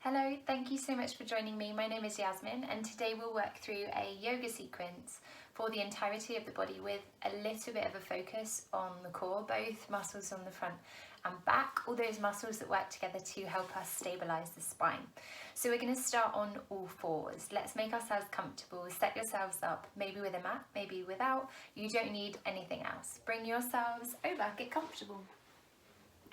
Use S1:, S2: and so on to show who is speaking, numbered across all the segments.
S1: Hello, thank you so much for joining me. My name is Yasmin and today we'll work through a yoga sequence for the entirety of the body with a little bit of a focus on the core, both muscles on the front and back, all those muscles that work together to help us stabilise the spine. So we're going to start on all fours. Let's make ourselves comfortable, set yourselves up, maybe with a mat, maybe without. You don't need anything else. Bring yourselves over, get comfortable.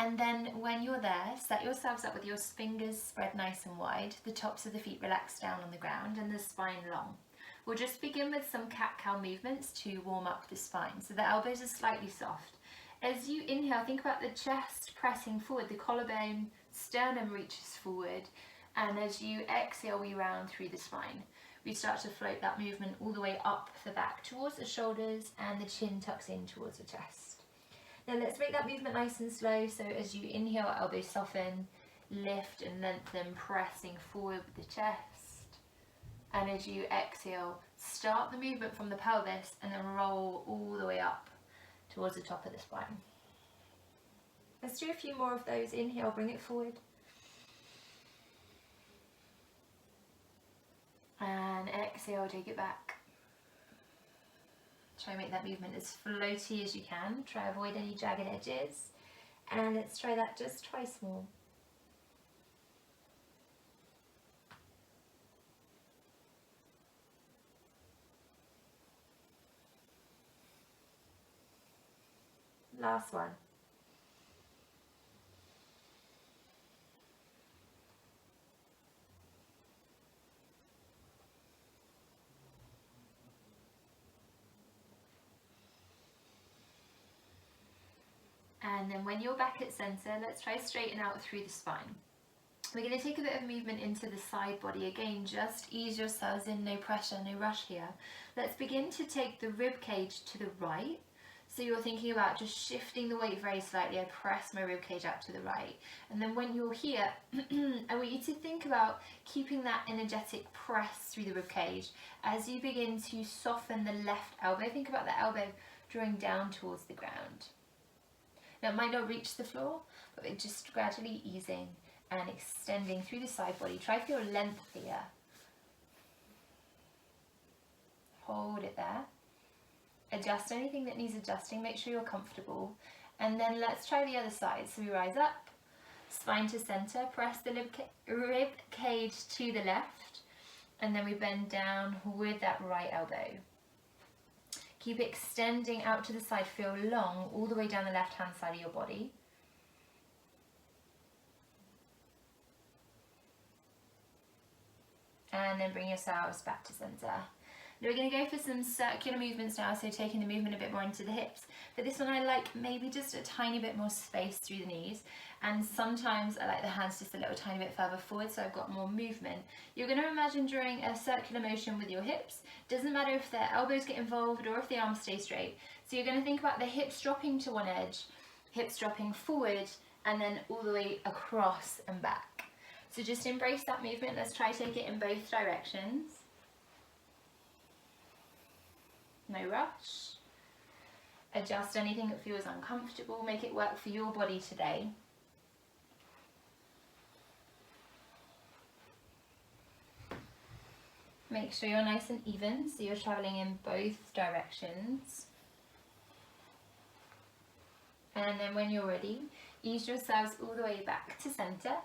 S1: And then when you're there, set yourselves up with your fingers spread nice and wide, the tops of the feet relaxed down on the ground and the spine long. We'll just begin with some cat-cow movements to warm up the spine, so the elbows are slightly soft. As you inhale, think about the chest pressing forward, the collarbone, sternum reaches forward, and as you exhale, we round through the spine. We start to float that movement all the way up the back towards the shoulders, and the chin tucks in towards the chest. Now let's make that movement nice and slow, so as you inhale, elbows soften, lift and lengthen, pressing forward with the chest. And as you exhale, start the movement from the pelvis and then roll all the way up towards the top of the spine. Let's do a few more of those. Inhale, bring it forward. And exhale, take it back. Try and make that movement as floaty as you can. Try avoid any jagged edges. And let's try that just twice more. Last one. And then when you're back at center, let's try straighten out through the spine. We're going to take a bit of movement into the side body. Again, just ease yourselves in, no pressure, no rush here. Let's begin to take the rib cage to the right. So you're thinking about just shifting the weight very slightly. I press my rib cage out to the right. And then when you're here, I want you to think about keeping that energetic press through the rib cage as you begin to soften the left elbow. Think about the elbow drawing down towards the ground. Now it might not reach the floor, but we're just gradually easing and extending through the side body. Try for your length here. Hold it there. Adjust anything that needs adjusting, make sure you're comfortable. And then let's try the other side. So we rise up, spine to center, press the rib cage to the left, and then we bend down with that right elbow. Keep extending out to the side, feel long all the way down the left hand side of your body. And then bring yourselves back to center. Now we're going to go for some circular movements now, so taking the movement a bit more into the hips. For this one I like maybe just a tiny bit more space through the knees, and sometimes I like the hands just a little tiny bit further forward so I've got more movement. You're going to imagine drawing a circular motion with your hips. Doesn't matter if the elbows get involved or if the arms stay straight. So you're going to think about the hips dropping to one edge, hips dropping forward, and then all the way across and back. So just embrace that movement. Let's try take it in both directions. No rush. Adjust anything that feels uncomfortable. Make it work for your body today. Make sure you're nice and even, so you're traveling in both directions. And then when you're ready, ease yourselves all the way back to center.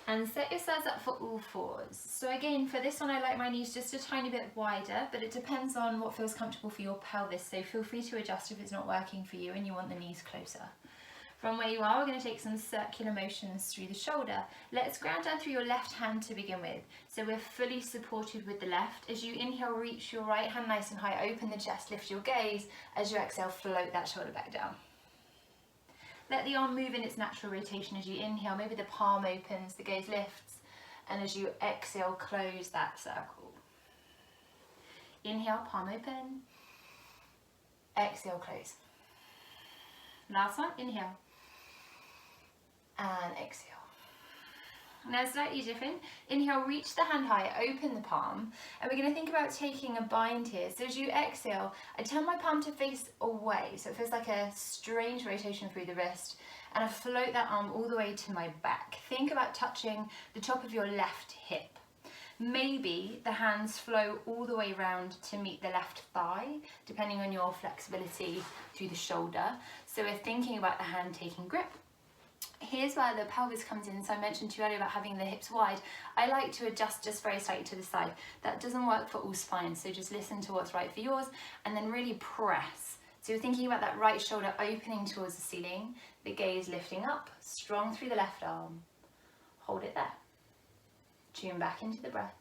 S1: And set yourselves up for all fours. So again, for this one I like my knees just a tiny bit wider, but it depends on what feels comfortable for your pelvis, so feel free to adjust if it's not working for you and you want the knees closer. From where you are, we're going to take some circular motions through the shoulder. Let's ground down through your left hand to begin with. So we're fully supported with the left. As you inhale, reach your right hand nice and high, open the chest, lift your gaze. As you exhale, float that shoulder back down. Let the arm move in its natural rotation as you inhale. Maybe the palm opens, the gaze lifts, and as you exhale, close that circle. Inhale, palm open. Exhale, close. Last one, inhale. And exhale. Now slightly different. Inhale, reach the hand high, open the palm, and we're going to think about taking a bind here. So as you exhale, I turn my palm to face away, so it feels like a strange rotation through the wrist, and I float that arm all the way to my back. Think about touching the top of your left hip. Maybe the hands flow all the way around to meet the left thigh, depending on your flexibility through the shoulder. So we're thinking about the hand taking grip. Here's where the pelvis comes in. So I mentioned to you earlier about having the hips wide. I like to adjust just very slightly to the side. That doesn't work for all spines, so just listen to what's right for yours and then really press. So you're thinking about that right shoulder opening towards the ceiling, the gaze lifting up, strong through the left arm. Hold it there. Tune back into the breath.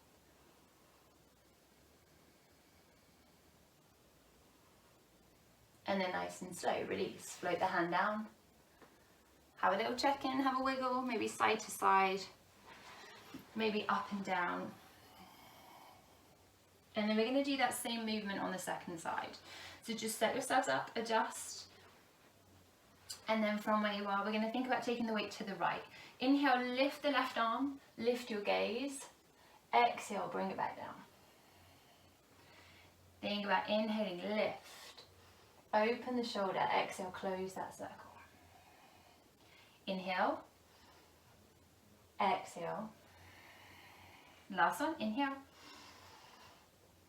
S1: And then nice and slow, release. Float the hand down. Have a little check-in, have a wiggle, maybe side to side, maybe up and down. And then we're going to do that same movement on the second side. So just set yourselves up, adjust. And then from where you are, we're going to think about taking the weight to the right. Inhale, lift the left arm, lift your gaze. Exhale, bring it back down. Think about inhaling, lift. Open the shoulder, exhale, close that circle. Inhale, exhale, last one, inhale,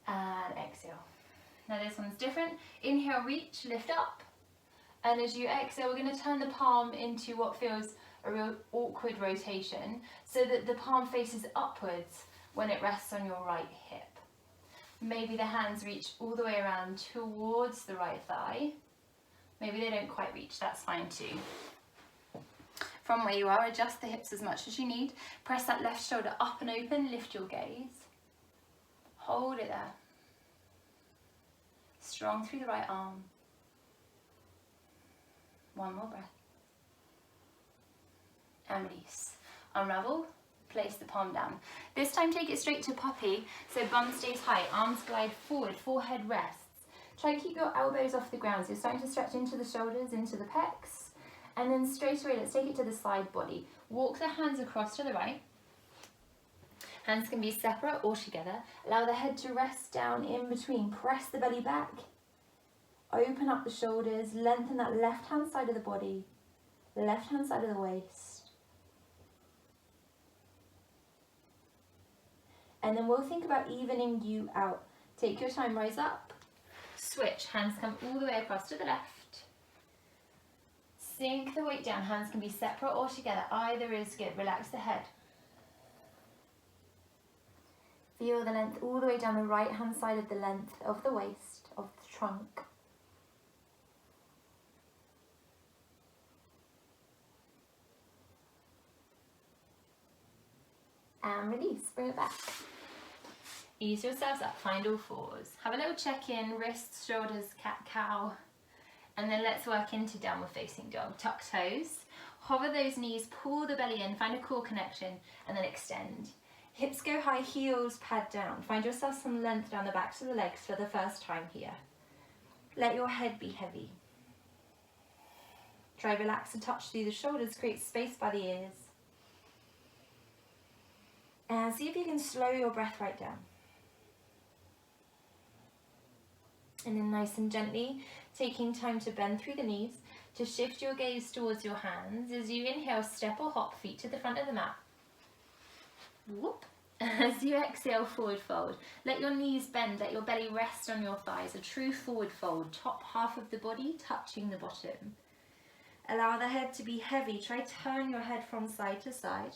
S1: and exhale. Now this one's different. Inhale, reach, lift up, and as you exhale, we're going to turn the palm into what feels a real awkward rotation, so that the palm faces upwards when it rests on your right hip. Maybe the hands reach all the way around towards the right thigh. Maybe they don't quite reach, that's fine too. From where you are, adjust the hips as much as you need. Press that left shoulder up and open, lift your gaze. Hold it there. Strong through the right arm. One more breath. And release. Unravel, place the palm down. This time take it straight to puppy, so bum stays high, arms glide forward, forehead rests. Try and keep your elbows off the ground, so you're starting to stretch into the shoulders, into the pecs. And then straight away, let's take it to the side body. Walk the hands across to the right. Hands can be separate or together. Allow the head to rest down in between. Press the belly back. Open up the shoulders. Lengthen that left hand side of the body. Left hand side of the waist. And then we'll think about evening you out. Take your time, rise up. Switch. Hands come all the way across to the left. Sink the weight down, hands can be separate or together, either is good. Relax the head. Feel the length all the way down the right hand side of the length of the waist, of the trunk. And release, bring it back. Ease yourselves up, find all fours. Have a little check-in, wrists, shoulders, cat-cow. And then let's work into downward facing dog. Tuck toes, hover those knees, pull the belly in, find a core connection, and then extend. Hips go high, heels pad down. Find yourself some length down the backs of the legs for the first time here. Let your head be heavy. Try relax and touch through the shoulders, create space by the ears. And see if you can slow your breath right down. And then nice and gently, taking time to bend through the knees, to shift your gaze towards your hands. As you inhale, step or hop feet to the front of the mat. Whoop. As you exhale, forward fold. Let your knees bend, let your belly rest on your thighs. A true forward fold, top half of the body touching the bottom. Allow the head to be heavy. Try to turn your head from side to side.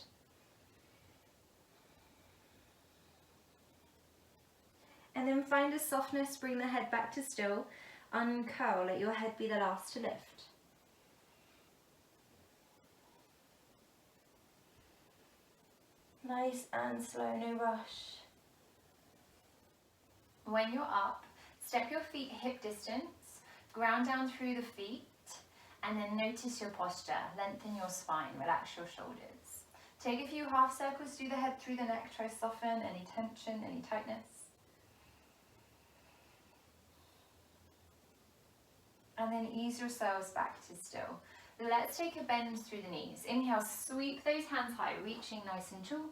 S1: And then find a softness, bring the head back to still. Uncurl, let your head be the last to lift. Nice and slow, no rush. When you're up, step your feet hip distance, ground down through the feet, and then notice your posture. Lengthen your spine, relax your shoulders. Take a few half circles through the head, through the neck. Try to soften any tension, any tightness. And then ease yourselves back to still. Let's take a bend through the knees. Inhale, sweep those hands high, reaching nice and tall.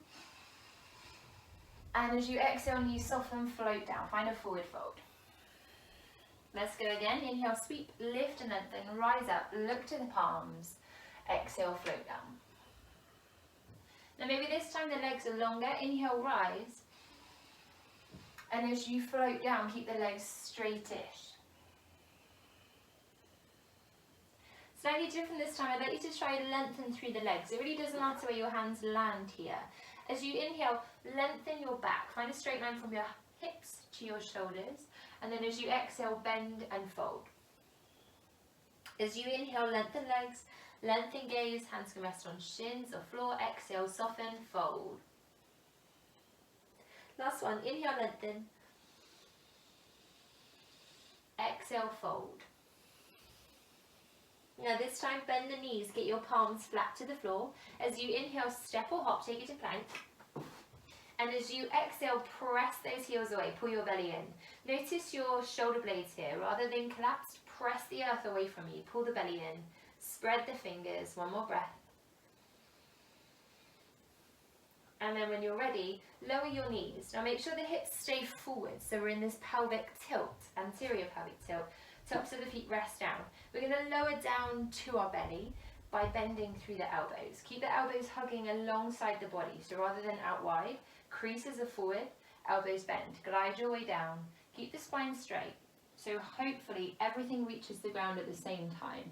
S1: And as you exhale, knees soften, float down. Find a forward fold. Let's go again. Inhale, sweep, lift and lengthen, rise up, look to the palms. Exhale, float down. Now maybe this time the legs are longer. Inhale, rise. And as you float down, keep the legs straightish. Slightly different this time. I'd like you to try and lengthen through the legs. It really doesn't matter where your hands land here. As you inhale, lengthen your back. Find a straight line from your hips to your shoulders. And then as you exhale, bend and fold. As you inhale, lengthen legs, lengthen gaze, hands can rest on shins or floor. Exhale, soften, fold. Last one, inhale, lengthen. Exhale, fold. Now this time, bend the knees, get your palms flat to the floor. As you inhale, step or hop, take it to plank. And as you exhale, press those heels away, pull your belly in. Notice your shoulder blades here. Rather than collapsed, press the earth away from you, pull the belly in. Spread the fingers, one more breath. And then when you're ready, lower your knees. Now make sure the hips stay forward, so we're in this pelvic tilt, anterior pelvic tilt. Tops of the feet rest down. We're going to lower down to our belly by bending through the elbows. Keep the elbows hugging alongside the body, so rather than out wide, creases are forward, elbows bend. Glide your way down. Keep the spine straight, so hopefully everything reaches the ground at the same time.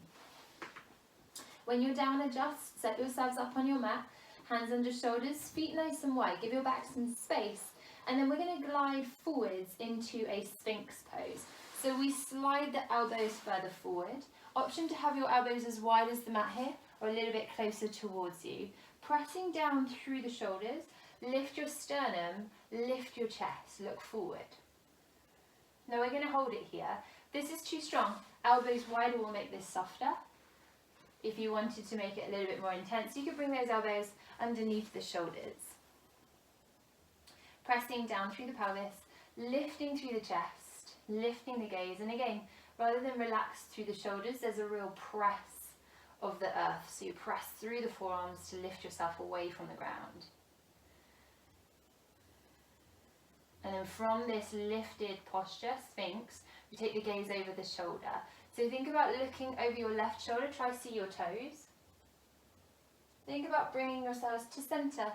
S1: When you're down, adjust, set yourselves up on your mat, hands under shoulders, feet nice and wide, give your back some space, and then we're going to glide forwards into a Sphinx pose. So we slide the elbows further forward. Option to have your elbows as wide as the mat here, or a little bit closer towards you. Pressing down through the shoulders, lift your sternum, lift your chest, look forward. Now we're going to hold it here. This is too strong. Elbows wider will make this softer. If you wanted to make it a little bit more intense, you could bring those elbows underneath the shoulders. Pressing down through the pelvis, lifting through the chest, lifting the gaze, and again, rather than relax through the shoulders, there's a real press of the earth. So you press through the forearms to lift yourself away from the ground. And then from this lifted posture, Sphinx, you take the gaze over the shoulder. So think about looking over your left shoulder, try to see your toes. Think about bringing yourselves to center,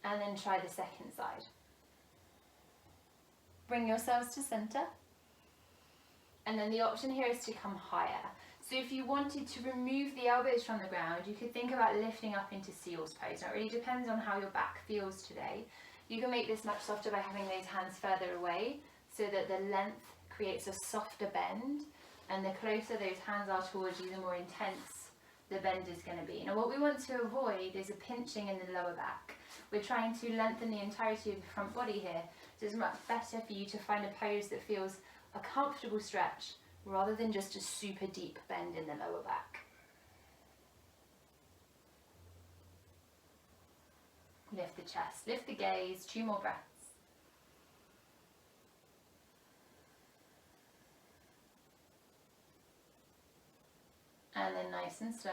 S1: and then try the second side. Bring yourselves to center. And then the option here is to come higher. So if you wanted to remove the elbows from the ground, you could think about lifting up into seal's pose. Now it really depends on how your back feels today. You can make this much softer by having those hands further away, so that the length creates a softer bend, and the closer those hands are towards you, the more intense the bend is going to be. Now what we want to avoid is a pinching in the lower back. We're trying to lengthen the entirety of the front body here, so it's much better for you to find a pose that feels a comfortable stretch rather than just a super deep bend in the lower back. Lift the chest, lift the gaze, 2 more breaths. And then nice and slow,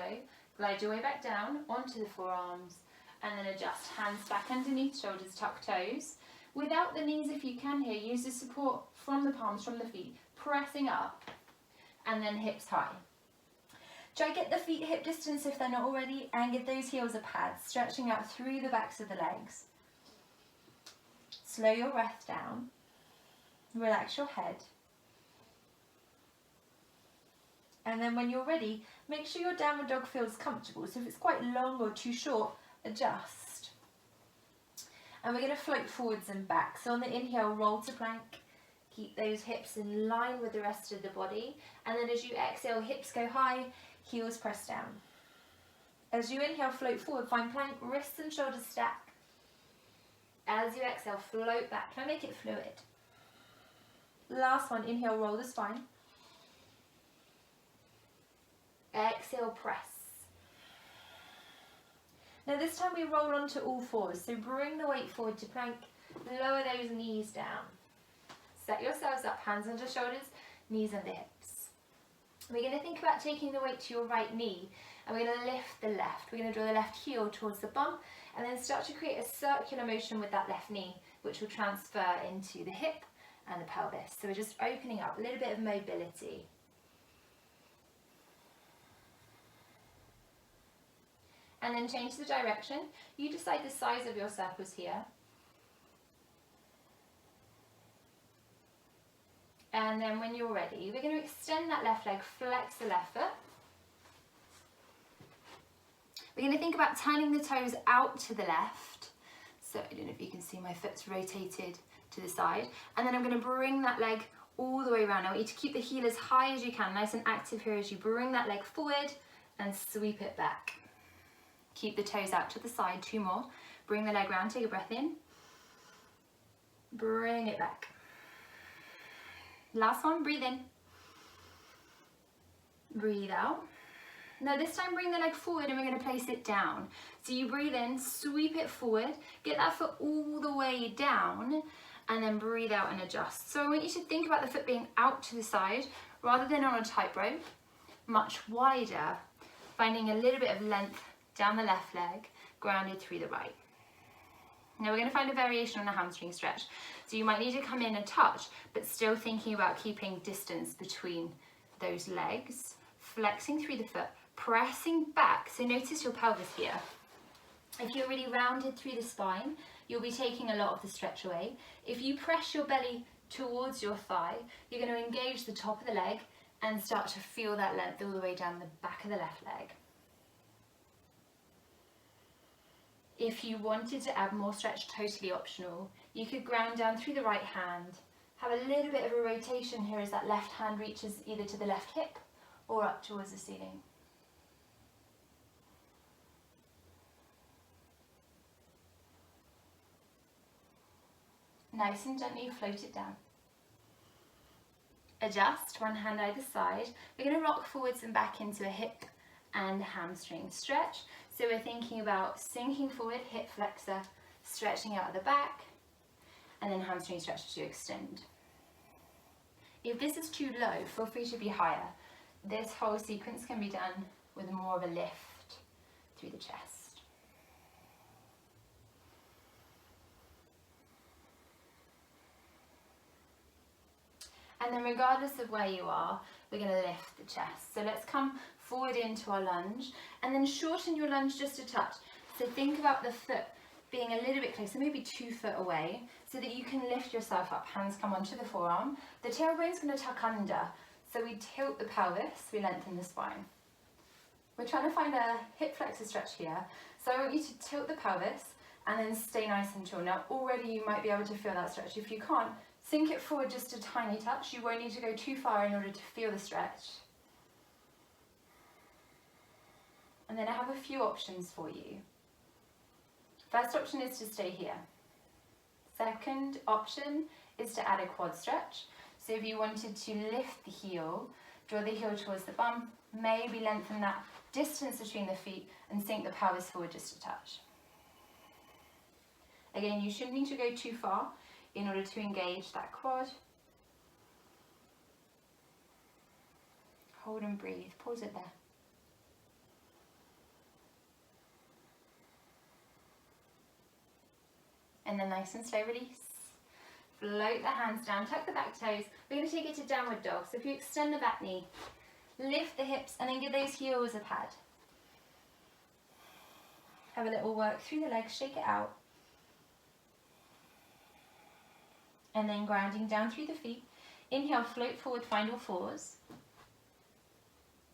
S1: glide your way back down onto the forearms, and then adjust, hands back underneath shoulders, tuck toes. Without the knees, if you can here, use the support from the palms, from the feet, pressing up, and then hips high. Try get the feet hip distance if they're not already, and give those heels a pad, stretching out through the backs of the legs. Slow your breath down, relax your head. And then when you're ready, make sure your downward dog feels comfortable. So if it's quite long or too short, adjust. And we're going to float forwards and back. So on the inhale, roll to plank. Keep those hips in line with the rest of the body. And then as you exhale, hips go high, heels press down. As you inhale, float forward, find plank, wrists and shoulders stack. As you exhale, float back. Try and make it fluid. Last one, inhale, roll the spine. Exhale, press. Now this time we roll onto all fours, so bring the weight forward to plank, lower those knees down. Set yourselves up, hands under shoulders, knees under hips. We're going to think about taking the weight to your right knee, and we're going to lift the left. We're going to draw the left heel towards the bum and then start to create a circular motion with that left knee, which will transfer into the hip and the pelvis. So we're just opening up a little bit of mobility. And then change the direction. You decide the size of your circles here. And then when you're ready, we're going to extend that left leg, flex the left foot. We're going to think about turning the toes out to the left. So I don't know if you can see my foot's rotated to the side. And then I'm going to bring that leg all the way around. I want you to keep the heel as high as you can, nice and active here as you bring that leg forward and sweep it back. Keep the toes out to the side, 2 more. Bring the leg round, take a breath in. Bring it back. Last one, breathe in. Breathe out. Now this time bring the leg forward and we're going to place it down. So you breathe in, sweep it forward, get that foot all the way down, and then breathe out and adjust. So I want you to think about the foot being out to the side rather than on a tightrope, much wider, finding a little bit of length down the left leg, grounded through the right. Now we're going to find a variation on a hamstring stretch. So you might need to come in a touch, but still thinking about keeping distance between those legs, flexing through the foot, pressing back. So notice your pelvis here. If you're really rounded through the spine, you'll be taking a lot of the stretch away. If you press your belly towards your thigh, you're going to engage the top of the leg and start to feel that length all the way down the back of the left leg. If you wanted to add more stretch, totally optional. You could ground down through the right hand, have a little bit of a rotation here as that left hand reaches either to the left hip or up towards the ceiling. Nice and gently float it down. Adjust, one hand either side. We're going to rock forwards and back into a hip and hamstring stretch. So we're thinking about sinking forward, hip flexor, stretching out at the back, and then hamstring stretch to extend. If this is too low, feel free to be higher. This whole sequence can be done with more of a lift through the chest. And then regardless of where you are, we're going to lift the chest. So let's come forward into our lunge and then shorten your lunge just a touch. So think about the foot being a little bit closer, maybe 2 foot away, so that you can lift yourself up. Hands come onto the forearm. The tailbone's going to tuck under. So we tilt the pelvis, we lengthen the spine. We're trying to find a hip flexor stretch here. So I want you to tilt the pelvis and then stay nice and tall. Now already you might be able to feel that stretch. If you can't, sink it forward just a tiny touch. You won't need to go too far in order to feel the stretch. And then I have a few options for you. First option is to stay here. Second option is to add a quad stretch. So if you wanted to lift the heel, draw the heel towards the bum, maybe lengthen that distance between the feet and sink the pelvis forward just a touch. Again, you shouldn't need to go too far in order to engage that quad. Hold and breathe, pause it there. And then nice and slow release. Float the hands down, tuck the back toes. We're going to take it to downward dog. So if you extend the back knee, lift the hips and then give those heels a pad. Have a little work through the legs, shake it out. And then grounding down through the feet. Inhale, float forward, find all fours.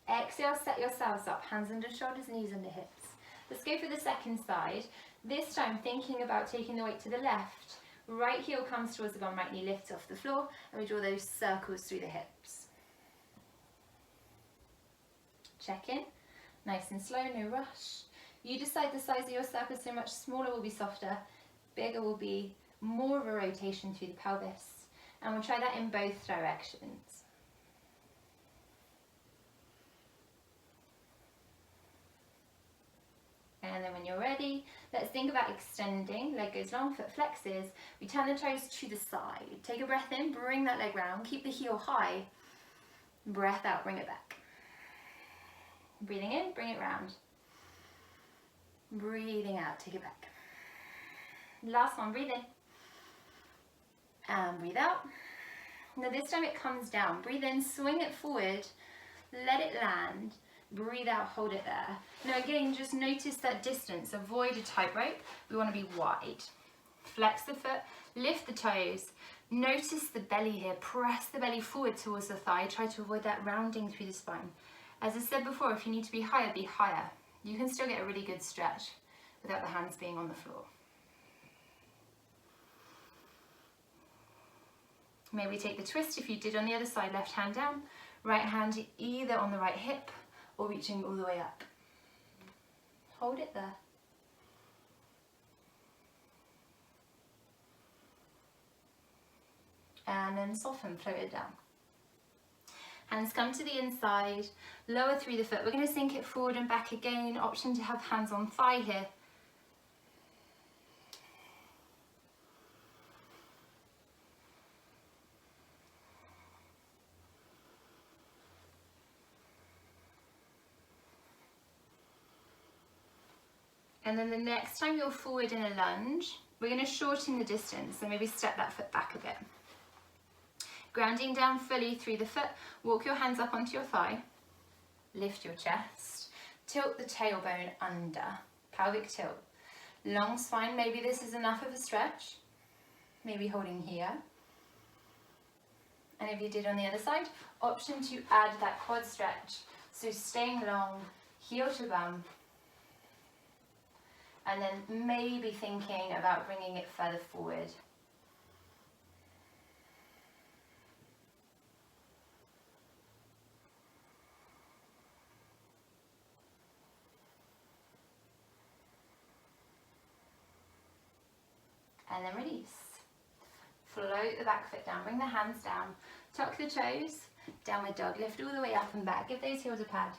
S1: Exhale, set yourselves up, hands under shoulders, knees under hips. Let's go for the second side. This time thinking about taking the weight to the left. Right heel comes towards the bum, right knee lifts off the floor, and we draw those circles through the hips. Check in, nice and slow, no rush. You decide the size of your circle, so much smaller will be softer, bigger will be more of a rotation through the pelvis. And we'll try that in both directions. And then when you're ready, let's think about extending. Leg goes long, foot flexes. We turn the toes to the side. Take a breath in, bring that leg round, keep the heel high. Breath out, bring it back. Breathing in, bring it round. Breathing out, take it back. Last one, breathe in. And breathe out. Now this time it comes down. Breathe in, swing it forward, let it land. Breathe out, hold it there. Now again, just notice that distance. Avoid a tightrope. We want to be wide. Flex the foot, lift the toes. Notice the belly here. Press the belly forward towards the thigh. Try to avoid that rounding through the spine. As I said before, if you need to be higher, be higher. You can still get a really good stretch without the hands being on the floor. Maybe take the twist if you did on the other side, left hand down, right hand either on the right hip or reaching all the way up. Hold it there. And then soften, float it down. Hands come to the inside, lower through the foot. We're going to sink it forward and back again. Option to have hands on thigh here. And then the next time you're forward in a lunge, we're going to shorten the distance, so maybe step that foot back a bit. Grounding down fully through the foot, walk your hands up onto your thigh, lift your chest, tilt the tailbone under, pelvic tilt. Long spine, maybe this is enough of a stretch, maybe holding here. And if you did on the other side, option to add that quad stretch. So staying long, heel to bum, and then maybe thinking about bringing it further forward. And then release. Float the back foot down, bring the hands down, tuck the toes, downward dog, lift all the way up and back, give those heels a pad.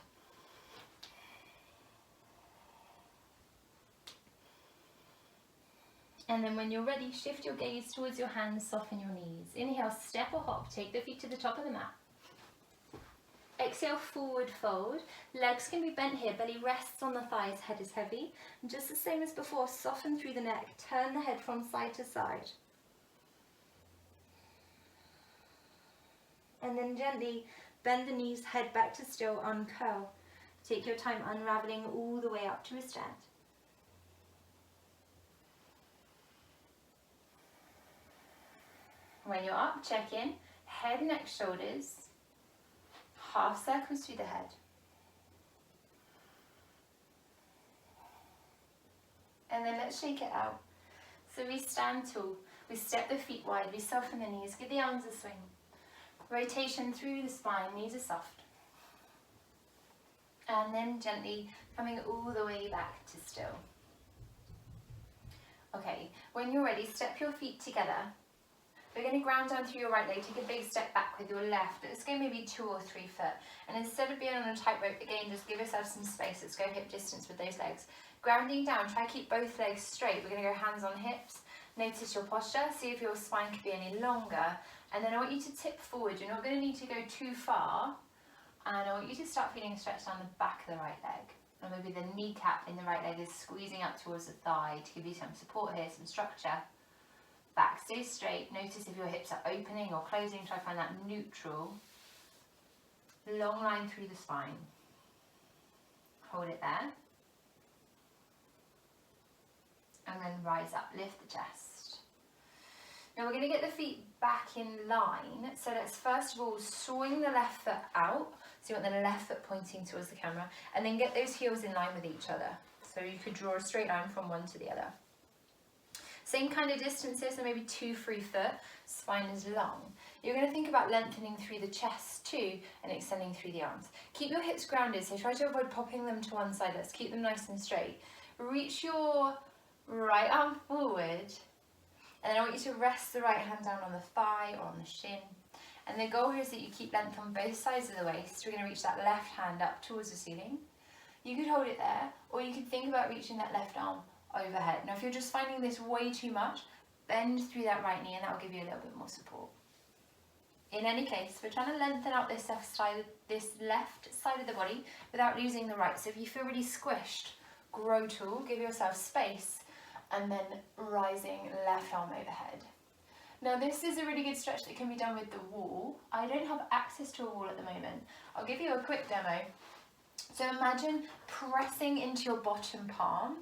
S1: And then when you're ready, shift your gaze towards your hands, soften your knees. Inhale, step or hop, take the feet to the top of the mat. Exhale, forward fold. Legs can be bent here, belly rests on the thighs, head is heavy. And just the same as before, soften through the neck, turn the head from side to side. And then gently bend the knees, head back to still, uncurl. Take your time unraveling all the way up to a stand. When you're up, check in, head, neck, shoulders, half circles through the head. And then let's shake it out. So we stand tall, we step the feet wide, we soften the knees, give the arms a swing. Rotation through the spine, knees are soft. And then gently coming all the way back to still. Okay, when you're ready, step your feet together. We're going to ground down through your right leg, take a big step back with your left. Let's go maybe 2 or 3 foot. And instead of being on a tightrope, again, just give yourself some space. Let's go hip distance with those legs. Grounding down, try to keep both legs straight. We're going to go hands on hips. Notice your posture, see if your spine could be any longer. And then I want you to tip forward. You're not going to need to go too far. And I want you to start feeling a stretch down the back of the right leg. And maybe the kneecap in the right leg is squeezing up towards the thigh to give you some support here, some structure. Back, stay straight. Notice if your hips are opening or closing. Try to find that neutral. Long line through the spine. Hold it there. And then rise up, lift the chest. Now we're going to get the feet back in line. So let's first of all swing the left foot out. So you want the left foot pointing towards the camera. And then get those heels in line with each other. So you could draw a straight line from one to the other. Same kind of distances, so maybe 2-3 foot, spine is long. You're going to think about lengthening through the chest too and extending through the arms. Keep your hips grounded, so try to avoid popping them to one side. Let's keep them nice and straight. Reach your right arm forward, and then I want you to rest the right hand down on the thigh or on the shin. And the goal here is that you keep length on both sides of the waist. We're going to reach that left hand up towards the ceiling. You could hold it there, or you could think about reaching that left arm overhead. Now if you're just finding this way too much, bend through that right knee and that will give you a little bit more support. In any case, we're trying to lengthen out this left side of the body without losing the right. So if you feel really squished, grow tall, give yourself space, and then rising left arm overhead. Now this is a really good stretch that can be done with the wall. I don't have access to a wall at the moment. I'll give you a quick demo. So imagine pressing into your bottom palm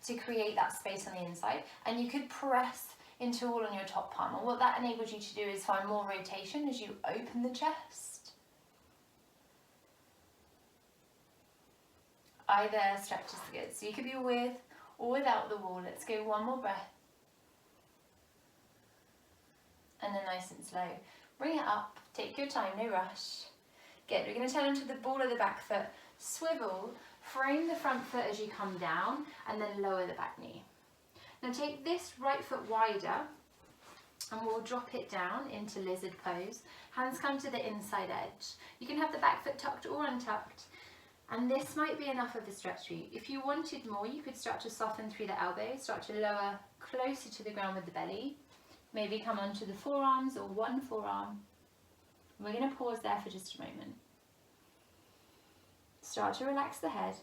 S1: to create that space on the inside, and you could press into all on your top palm, and what that enables you to do is find more rotation as you open the chest. Either stretch is good, so you could be with or without the wall. Let's go one more breath, and then nice and slow, bring it up, take your time, no rush. Good, we're going to turn into the ball of the back foot, swivel, frame the front foot as you come down, and then lower the back knee. Now take this right foot wider, and we'll drop it down into lizard pose. Hands come to the inside edge. You can have the back foot tucked or untucked, and this might be enough of a stretch for you. If you wanted more, you could start to soften through the elbows, start to lower closer to the ground with the belly. Maybe come onto the forearms or one forearm. We're going to pause there for just a moment. Start to relax the head.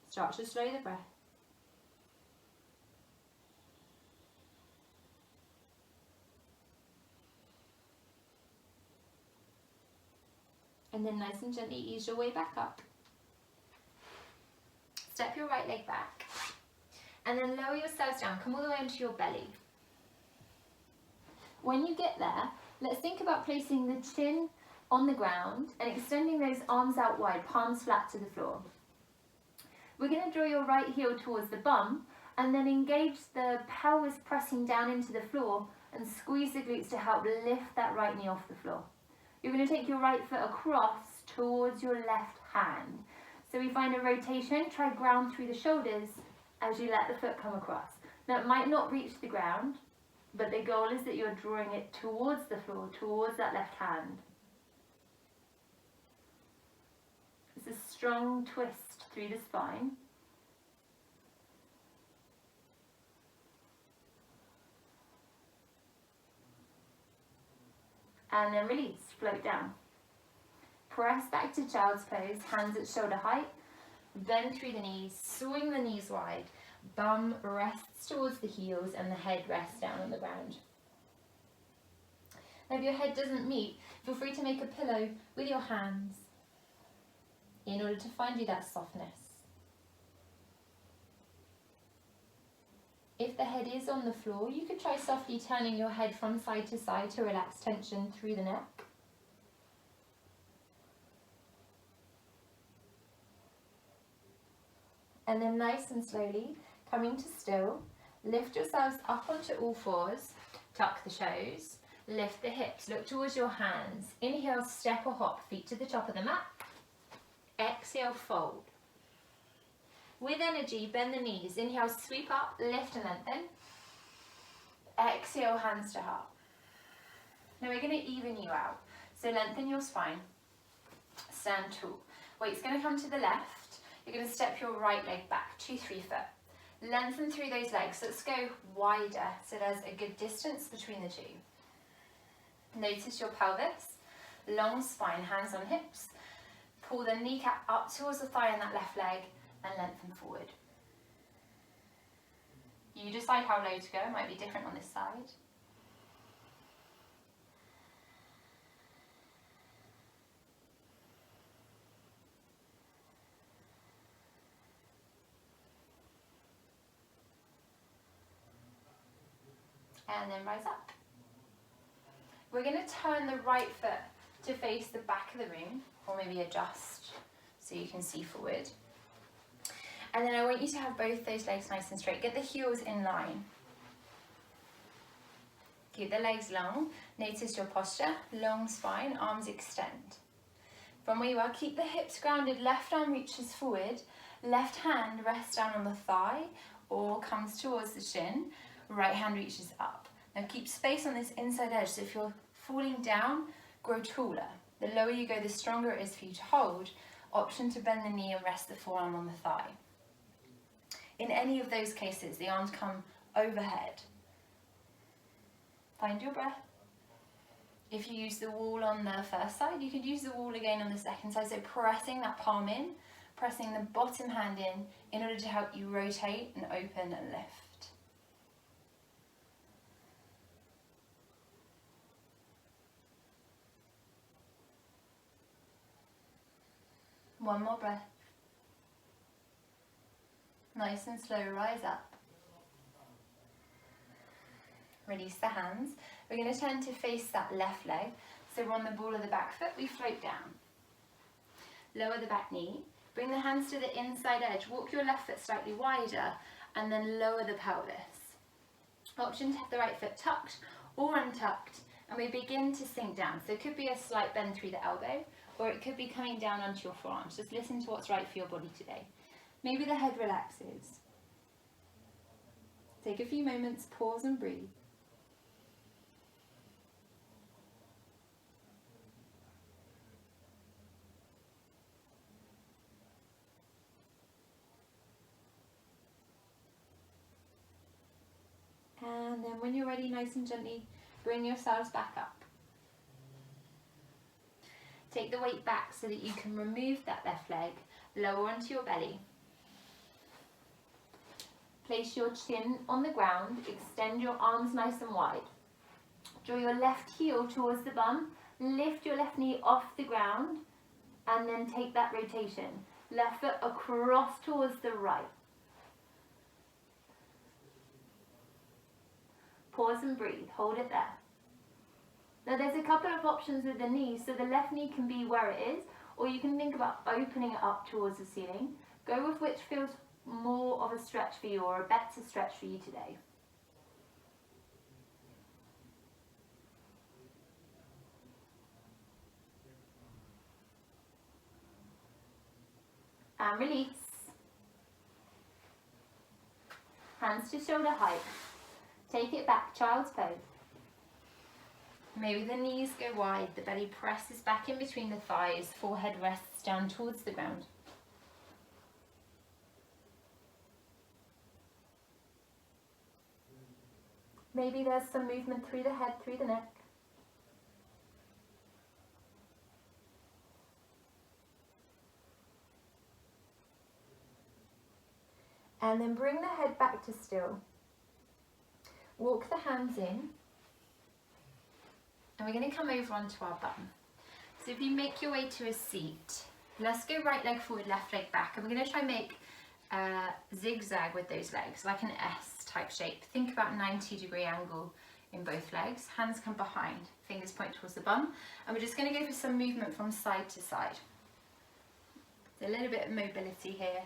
S1: Start to slow the breath. And then nice and gently ease your way back up. Step your right leg back. And then lower yourselves down. Come all the way into your belly. When you get there, let's think about placing the chin on the ground and extending those arms out wide, palms flat to the floor. We're going to draw your right heel towards the bum and then engage the pelvis pressing down into the floor and squeeze the glutes to help lift that right knee off the floor. You're going to take your right foot across towards your left hand. So we find a rotation, try ground through the shoulders as you let the foot come across. Now it might not reach the ground, but the goal is that you're drawing it towards the floor, towards that left hand. It's a strong twist through the spine. And then release, float down. Press back to child's pose, hands at shoulder height. Bend through the knees, swing the knees wide. Bum rests towards the heels and the head rests down on the ground. Now if your head doesn't meet, feel free to make a pillow with your hands in order to find you that softness. If the head is on the floor, you could try softly turning your head from side to side to relax tension through the neck. And then nice and slowly, coming to still, lift yourselves up onto all fours, tuck the toes, lift the hips, look towards your hands. Inhale, step or hop, feet to the top of the mat. Exhale, fold. With energy, bend the knees. Inhale, sweep up, lift and lengthen. Exhale, hands to heart. Now we're going to even you out. So lengthen your spine. Stand tall. Weight's going to come to the left. You're going to step your right leg back, 2-3 foot. Lengthen through those legs. Let's go wider so there's a good distance between the two. Notice your pelvis, long spine, hands on hips. Pull the kneecap up towards the thigh on that left leg and lengthen forward. You decide how low to go, it might be different on this side. And then rise up. We're going to turn the right foot to face the back of the room, or maybe adjust so you can see forward. And then I want you to have both those legs nice and straight. Get the heels in line. Keep the legs long. Notice your posture, long spine, arms extend. From where you are, keep the hips grounded. Left arm reaches forward. Left hand rests down on the thigh or comes towards the shin. Right hand reaches up. Now keep space on this inside edge. So if you're falling down, grow taller. The lower you go, the stronger it is for you to hold. Option to bend the knee and rest the forearm on the thigh. In any of those cases, the arms come overhead. Find your breath. If you use the wall on the first side, you could use the wall again on the second side. So pressing that palm in, pressing the bottom hand in order to help you rotate and open and lift. One more breath. Nice and slow, rise up. Release the hands. We're going to turn to face that left leg. So we're on the ball of the back foot, we float down. Lower the back knee. Bring the hands to the inside edge. Walk your left foot slightly wider and then lower the pelvis. Option to have the right foot tucked or untucked, and we begin to sink down. So it could be a slight bend through the elbow, or it could be coming down onto your forearms. Just listen to what's right for your body today. Maybe the head relaxes. Take a few moments, pause and breathe. And then when you're ready, nice and gently, bring yourselves back up. Take the weight back so that you can remove that left leg, lower onto your belly. Place your chin on the ground, extend your arms nice and wide. Draw your left heel towards the bum, lift your left knee off the ground, and then take that rotation. Left foot across towards the right. Pause and breathe, hold it there. Now there's a couple of options with the knees, so the left knee can be where it is, or you can think about opening it up towards the ceiling. Go with which feels more of a stretch for you, or a better stretch for you today. And release. Hands to shoulder height. Take it back, child's pose. Maybe the knees go wide, the belly presses back in between the thighs, forehead rests down towards the ground. Maybe there's some movement through the head, through the neck. And then bring the head back to still. Walk the hands in. And we're going to come over onto our bum. So if you make your way to a seat, let's go right leg forward, left leg back. And we're going to try and make a zigzag with those legs, like an S type shape. Think about 90-degree angle in both legs. Hands come behind, fingers point towards the bum. And we're just going to go for some movement from side to side. So a little bit of mobility here.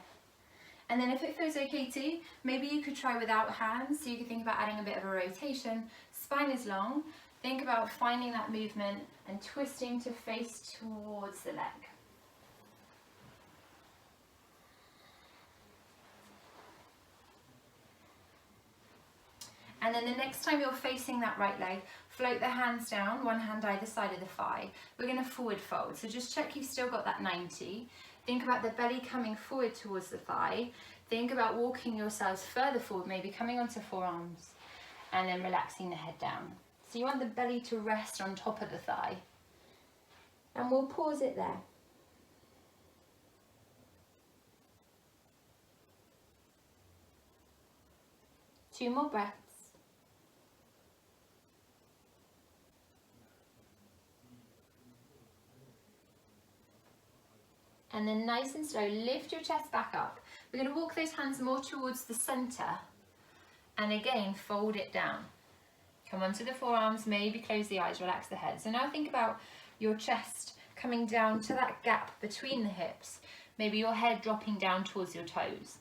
S1: And then if it feels okay too, maybe you could try without hands. So you could think about adding a bit of a rotation. Spine is long. Think about finding that movement and twisting to face towards the leg. And then the next time you're facing that right leg, float the hands down, one hand either side of the thigh. We're going to forward fold. So just check you've still got that 90. Think about the belly coming forward towards the thigh. Think about walking yourselves further forward, maybe coming onto forearms, and then relaxing the head down. So you want the belly to rest on top of the thigh. And we'll pause it there. Two more breaths. And then nice and slow, lift your chest back up. We're going to walk those hands more towards the center. And again, fold it down. Come onto the forearms, maybe close the eyes, relax the head. So now think about your chest coming down to that gap between the hips. Maybe your head dropping down towards your toes.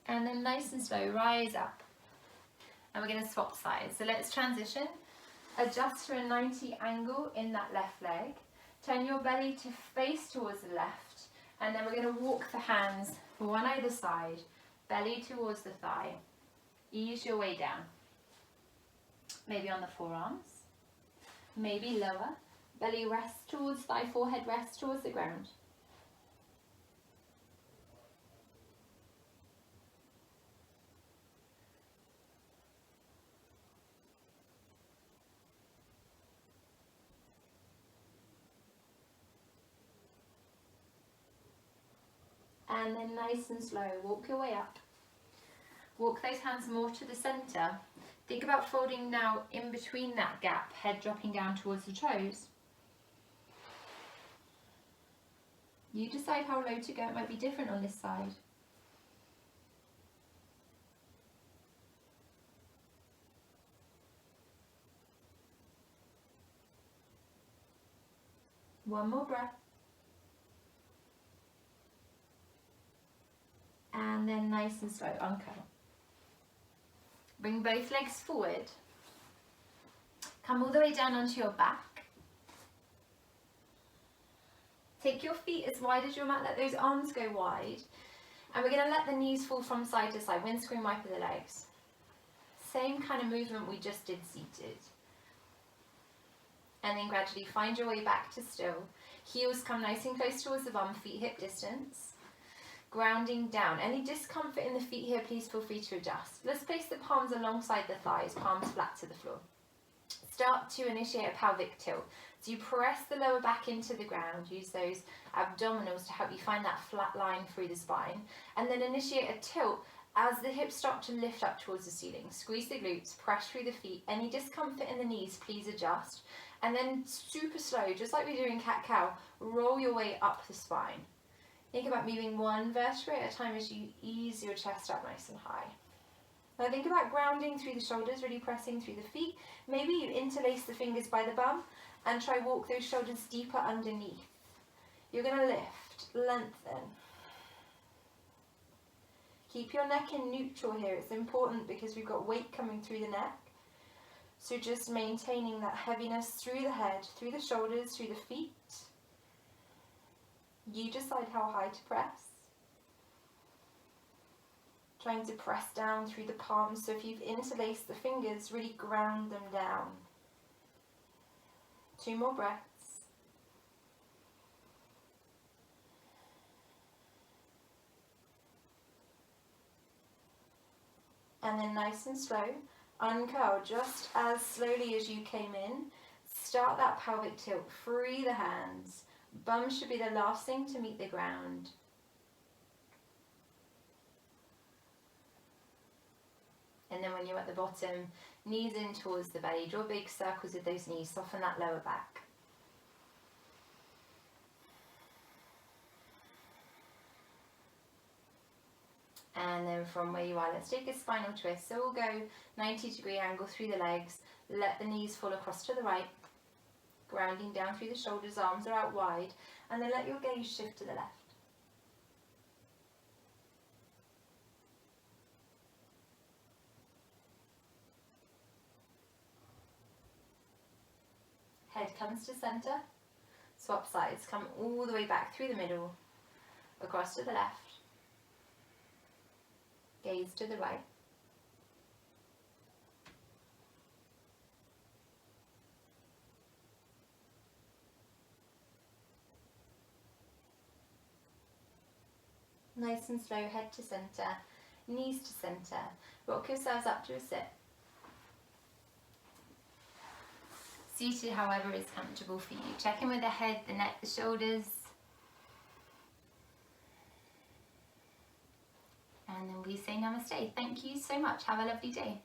S1: And then nice and slow, rise up. And we're going to swap sides. So let's transition. Adjust to a 90 angle in that left leg. Turn your belly to face towards the left. And then we're going to walk the hands one either side, belly towards the thigh. Ease your way down. Maybe on the forearms, maybe lower. Belly rests towards thigh, forehead rests towards the ground. And then nice and slow, walk your way up. Walk those hands more to the centre. Think about folding now in between that gap, head dropping down towards the toes. You decide how low to go, it might be different on this side. One more breath. And then nice and slow, uncurl. Bring both legs forward. Come all the way down onto your back. Take your feet as wide as your mat, let those arms go wide. And we're going to let the knees fall from side to side, windscreen wiper the legs. Same kind of movement we just did seated. And then gradually find your way back to still. Heels come nice and close towards the bum, feet hip distance. Grounding down. Any discomfort in the feet here, please feel free to adjust. Let's place the palms alongside the thighs, palms flat to the floor. Start to initiate a pelvic tilt. So you press the lower back into the ground, use those abdominals to help you find that flat line through the spine, and then initiate a tilt as the hips start to lift up towards the ceiling. Squeeze the glutes, press through the feet. Any discomfort in the knees, please adjust. And then super slow, just like we do in cat-cow, roll your way up the spine. Think about moving one vertebrae at a time as you ease your chest up nice and high. Now think about grounding through the shoulders, really pressing through the feet. Maybe you interlace the fingers by the bum and try walk those shoulders deeper underneath. You're going to lift, lengthen. Keep your neck in neutral here. It's important because we've got weight coming through the neck. So just maintaining that heaviness through the head, through the shoulders, through the feet. You decide how high to press. Trying to press down through the palms, so if you've interlaced the fingers, really ground them down. 2 more breaths. And then nice and slow, uncurl just as slowly as you came in. Start that pelvic tilt, free the hands. Bum should be the last thing to meet the ground. And then when you're at the bottom, knees in towards the belly, draw big circles with those knees, soften that lower back. And then from where you are, let's take a spinal twist. So we'll go 90-degree angle through the legs, let the knees fall across to the right, grounding down through the shoulders, arms are out wide, and then let your gaze shift to the left. Head comes to center, swap sides, come all the way back through the middle, across to the left, gaze to the right. Nice and slow, head to center, knees to center. Rock yourselves up to a sit. Seated, however, is comfortable for you. Check in with the head, the neck, the shoulders. And then we say namaste. Thank you so much. Have a lovely day.